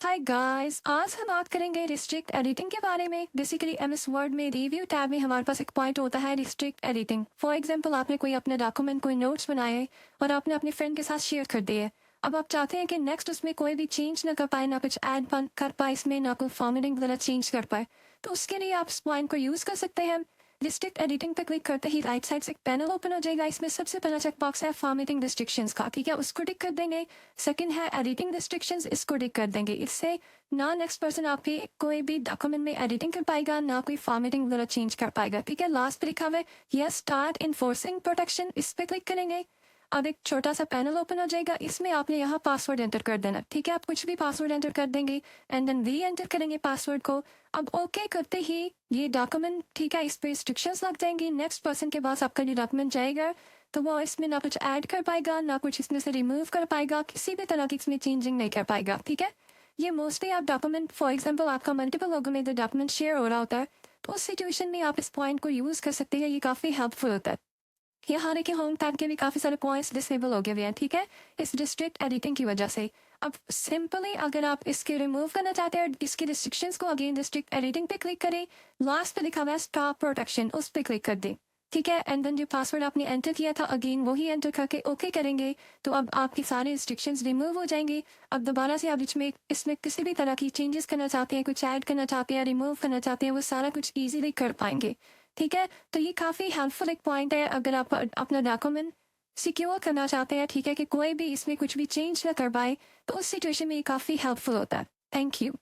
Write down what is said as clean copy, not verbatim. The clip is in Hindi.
हाय गाइस, आज हम बात करेंगे रिस्ट्रिक्ट एडिटिंग के बारे में। बेसिकली एमएस वर्ड में रिव्यू टैब में हमारे पास एक पॉइंट होता है रिस्ट्रिक्ट एडिटिंग। फॉर एग्जांपल, आपने कोई अपना डॉक्यूमेंट, कोई नोट्स बनाए और आपने अपने फ्रेंड के साथ शेयर कर दिए। अब आप चाहते हैं कि नेक्स्ट उसमें कोई भी चेंज ना कर पाए, ना कुछ ऐड कर पाए इसमें, ना कोई फॉर्मेटिंग वगैरह चेंज कर पाए। तो उसके लिए आप इस पॉइंट को यूज़ कर सकते हैं। रिस्ट्रिक्ट एडिटिंग पर क्लिक करते ही राइट साइड से एक पैनल ओपन हो जाएगा। इसमें सबसे पहला चेकबॉक्स है फॉर्मेटिंग रिस्ट्रिक्शंस का, ठीक है, उसको टिक कर देंगे। सेकंड है एडिटिंग रिस्ट्रिक्शंस, इसको टिक कर देंगे। इससे ना नेक्स्ट पर्सन आपके कोई भी डॉक्यूमेंट में एडिटिंग कर पाएगा, ना कोई फॉर्मेटिंग वगैरह चेंज कर पाएगा, ठीक है। लास्ट पे लिखा हुआ है यस स्टार्ट इन्फोर्सिंग प्रोटेक्शन, इस पे क्लिक करेंगे। अब एक छोटा सा पैनल ओपन हो जाएगा। इसमें आपने यहाँ पासवर्ड एंटर कर देना, ठीक है। आप कुछ भी पासवर्ड एंटर कर देंगे एंड देन री एंटर करेंगे पासवर्ड को। अब ओके करते ही ये डॉक्यूमेंट, ठीक है, इस पे रिस्ट्रिक्शंस लग जाएंगी। नेक्स्ट पर्सन के पास आपका ये डॉक्यूमेंट जाएगा तो वो इसमें ना कुछ ऐड कर पाएगा, ना कुछ इसमें से रिमूव कर पाएगा, किसी भी तरह की इसमें चेंजिंग नहीं कर पाएगा, ठीक है। ये मोस्टली आप डॉक्यूमेंट, फॉर एग्जांपल आपका मल्टीपल लोगों में डॉक्यूमेंट शेयर हो रहा होता है, तो उस सिचुएशन में आप इस पॉइंट को यूज़ कर सकते हैं। ये काफ़ी हेल्पफुल होता है। यहाँ देखिए होम टैब के भी काफ़ी सारे पॉइंट्स डिसेबल हो गए हुए हैं, ठीक है, इस डिस्ट्रिक्ट एडिटिंग की वजह से। अब सिंपली अगर आप इसके रिमूव करना चाहते हैं इसकी रिस्ट्रिक्शंस को, अगेन डिस्ट्रिक्ट एडिटिंग पे क्लिक करें। लास्ट पे लिखा हुआ है स्टॉप प्रोटेक्शन, उस पर क्लिक कर दें, ठीक है। एंड देन जो पासवर्ड आपने एंटर किया था अगेन वही एंटर करके ओके करेंगे तो अब आपकी सारी रिस्ट्रिक्शंस रिमूव हो जाएंगी। अब दोबारा से आप इसमें किसी भी तरह की चेंजेस करना चाहते हैं, कुछ ऐड करना चाहते हैं, रिमूव करना चाहते हैं, वो सारा कुछ ईजिली कर पाएंगे, ठीक है। तो ये काफ़ी हेल्पफुल एक पॉइंट है अगर आप अपना डॉक्यूमेंट सिक्योर करना चाहते हैं, ठीक है, कि कोई भी इसमें कुछ भी चेंज ना कर पाए, तो उस सिचुएशन में ये काफ़ी हेल्पफुल होता है। Thank you.